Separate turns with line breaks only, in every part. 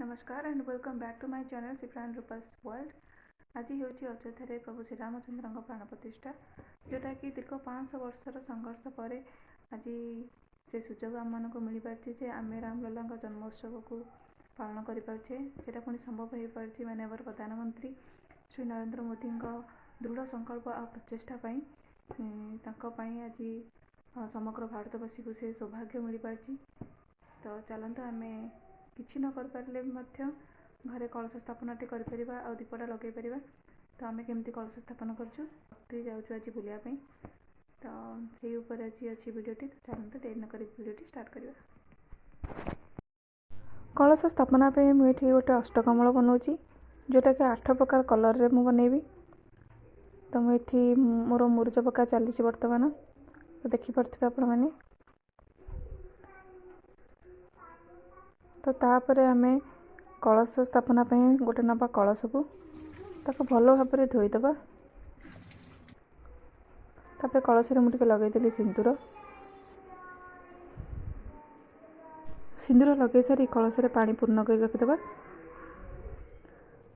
नमस्कार and welcome back to my channel सिफ्रान Rupa's world. आज हूँ अयोध्या प्रभु श्रीरामचंद्र प्राण प्रतिष्ठा जोटा कि दीर्घ 500 वर्षर संघर्ष पर आज से सुजोग आम मानक मिल पारे आम रामलला जन्मोत्सव को पालन करें से पुणी संभव हो पार्टी माननीय प्रधानमंत्री श्री नरेंद्र मोदी दृढ़ संकल्प आ प्रचेषा आज समग्र भारतवासी को से सौभाग्य मिल पार्टी। तो चलते आम किसी न कर घरे कलश स्थापनाटे कर दीपटा लगे पार। तो आम केमती कलश स्थापन कर जाऊँ आज बुलायापी। तो से ऊपर आज अच्छी वीडियोटी। तो चलते डेरी नक वीडियोटी स्टार्ट करवा। कलश स्थापना मुझे गोटे अष्टकमल बनाऊँगी जोटा कि 8 प्रकार कलर रे मु बनैबी। तो मुझे मोर मुरुज पक्का चली बर्तमान। तो देखिपे आपण मैंने। तो तापर आम कलश स्थापना गोटे नवा कलश को ताको भल भाव धोईदबा। तापर कलश रे मुझे लगेदी सिंदूर। सिंदूर लगे सारी कलश रे पानी पूर्ण कर रखिदबा।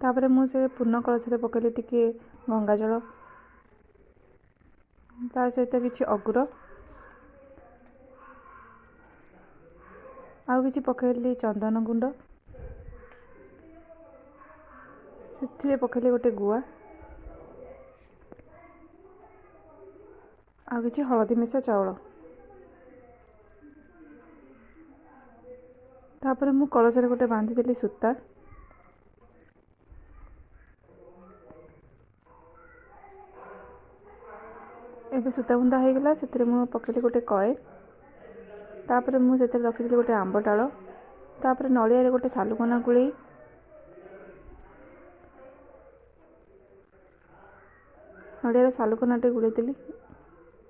तापर मुझे पूर्ण कलश रे पकईली टिके गंगा जल ता सहित किछि अगुर आउ किछि पकईली चंदन गुंड से पकईली गोटे गुआ आउ किछि हलदी मिशा चाउल। तापर मु कलश रे गोटे बांधी देली सूता। एबे सूता बुंदा हो गला से मु पकईली गोटे कॉइल। तापर मुझे रखी गोटे आंब डाल। तापर नड़िया गोटे सालुकना गुड़े नड़िया सालुकनाटे गुड़ेदी।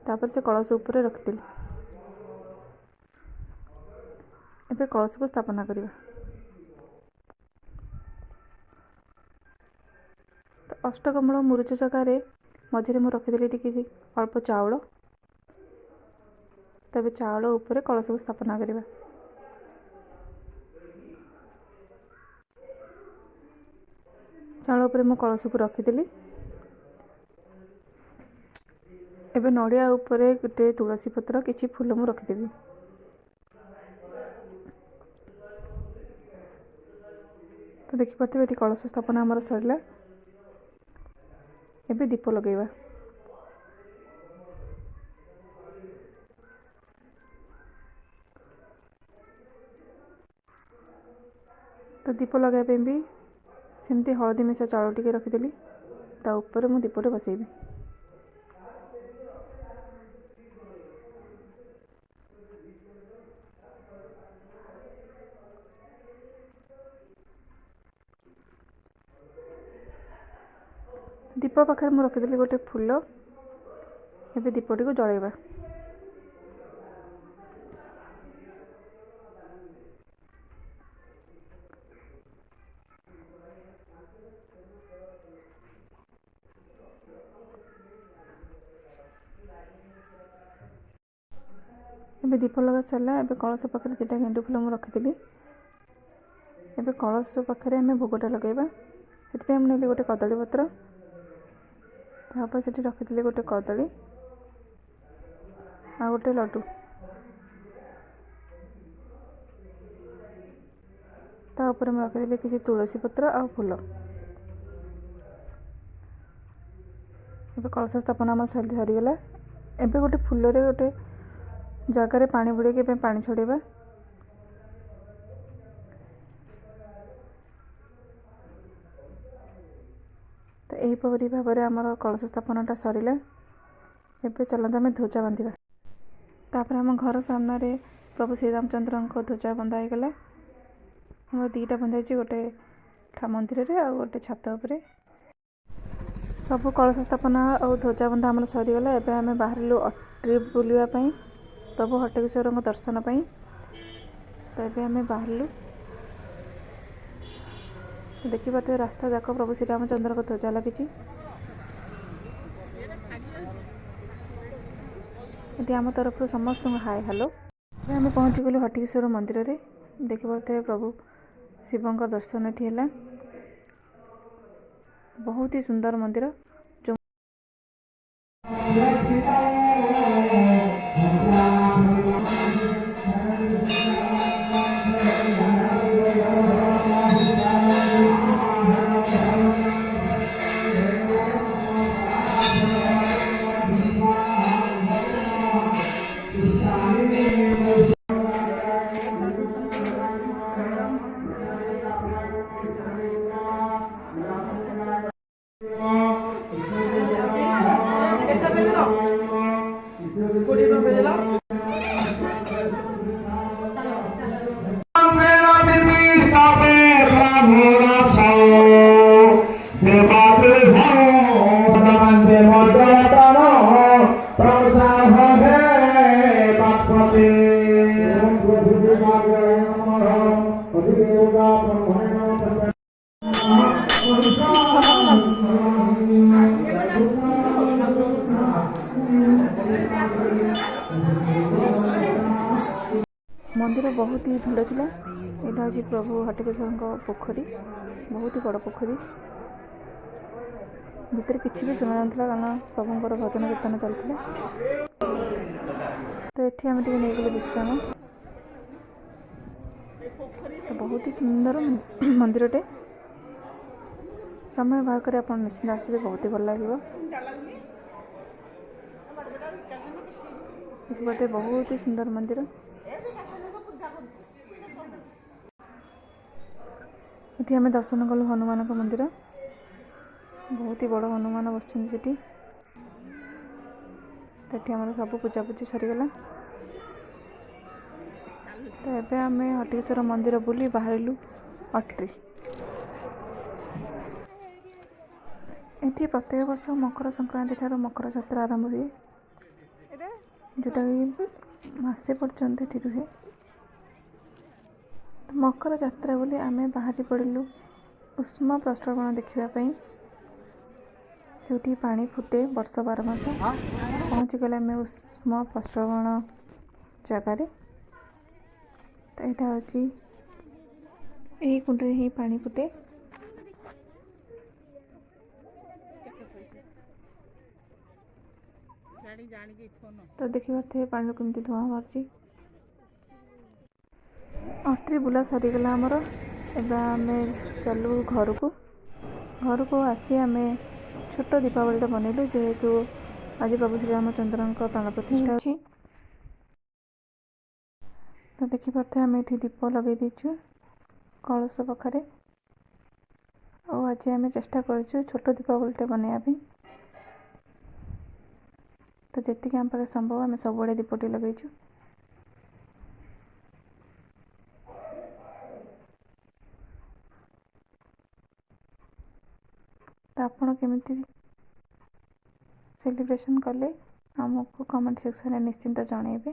तापर से कलश उपर रखिदी। एबे कलश को स्थापना करवा। तो अष्टकमल मुरुज जगार मझे मुझे रखिदेली टिके अल्प चाउल। तबे चाउल उपर कलश को स्थापना करवा। चाउल उपर मु कलश को रखिदेली। एबे नड़िया उपर गोटे तुलसी पत्र किछि फूल मु रखिदेवी। तो देखिपे ये कलश स्थापना आमर सरला। एबे दीप लगेवा। तो दीप लगाइबे भी सेमती हलदी मिशा चाउल टिके रखिदेली। ता ऊपर मु दीपटे बसैबी। दीप पाखे मु रखिदेली गोटे फूल। एबे दीपटी को जलैबा। एबे दीप लगा सरला। एबे कलश पाखे 2टा गेंडु फूल मु रखिदेली। एबे कलश पाखे आम भोगटा लगेबा। से नेली गोटे कदली पत्र। तापर से रखिदेली गोटे कदली आ गोटे लड्डू। ता ऊपर मैं रखिदेली किसी तुलसी पत्र आ फूल। एबे कलश स्थापना आम सरीगला। एबे गोटे फूल रे गोटे जगार पानी बुड़े पानी छड़ेबा। तो यहीपरी भाव में आमर कलश स्थापनाटा सरला। एबे चलते आम ध्वजा बांधिबा। तापर आम घर सामने प्रभु श्रीरामचंद्र ध्वजा बंधा होगला। आम 2टा बंधाई गोटे मंदिर रे आ गोटे छात उपरे। सब कलश स्थापना और ध्वजा बंधा आम सरीगला। एबे आम बाहर ट्रिप बुलापी प्रभु हटकेश्वर दर्शन पाई। तो ये आम बाहर देखिए रास्ता जाक प्रभु श्रीरामचंद्र को ध्वजा लगी। ये आम तरफ समस्त हाय हेलो। आम पहुँची गलु हटकेश्वर मंदिर रे। देखिए प्रभु शिवଙ୍କ दर्शन एठी है। बहुत ही सुंदर मंदिर जो मंदिर बहुत ही भिड़ था। यहाँ हूँ प्रभु हटकेश्वर पोखरी, बहुत ही बड़ पोखरी। भितर किसी भी शुणा ना कारण प्रभुंर भजन कीर्तन चलता। तो ये आम नहीं विश्राम। तो बहुत ही सुंदर मंदिरटे। समय बाहर कर आप निश्चिंत आसबे, बहुत ही भल लगे। गोटे बहुत ही सुंदर मंदिर। ये आम दर्शन कलु हनुमान का मंदिर। बहुत ही बड़ हनुमान बसुँच। तो आम सब पूजापूजी सरीगला। तो ये आम हटकेश्वर मंदिर बुली बाहरलु अट्री। ये प्रत्येक वर्ष मकर संक्रांति ठार मकर जात्रा आरंभ हुए, जोटा कि मसे पर्यंत ये रुहे। तो मकर जात्रा बोली आम बाहरी पड़ू उष्म प्रस्रवण देखापी, जो पानी फुटे वर्ष 12 मास। पहुँचीगले आम उष्म प्रस्रवण जगार। तो यहाँ हूँ यही कुंड ही पानी फुटे। तो देखी पारे पानी कमी धुआं बाहर। अट्री बुला सरीगला आमर। एबे आम चलू घर को आसी आम छोट दीपावली बनइलु, जेहेतु आज प्रभु श्रीरामचंद्र प्राण प्रतिष्ठा अच्छी। तो देखी पारे आम ये दीप लगे दीचु कलश पाखे। और आज आम चेष्टा कर छोट दीपावली बनवाई। तो जी आम पाखे संभव आम सब दीपटी लगेचु। तो आपण केमिति सेलिब्रेशन कले आमको कमेंट सेक्शन में निश्चिंत जनइबे।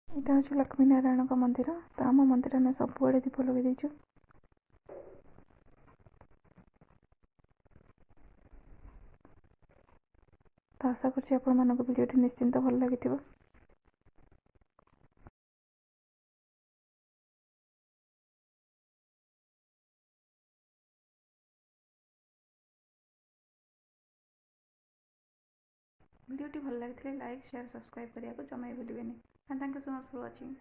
यहाँ हूँ लक्ष्मी नारायण का मंदिर। तो आम मंदिर में सब दीप लगे दीचु। तो आशा कर वीडियो निश्चिंत भल लगी। वीडियो भल लगी लाइक शेयर सब्सक्राइब करने को जमा भूलें। And thank you so much for watching.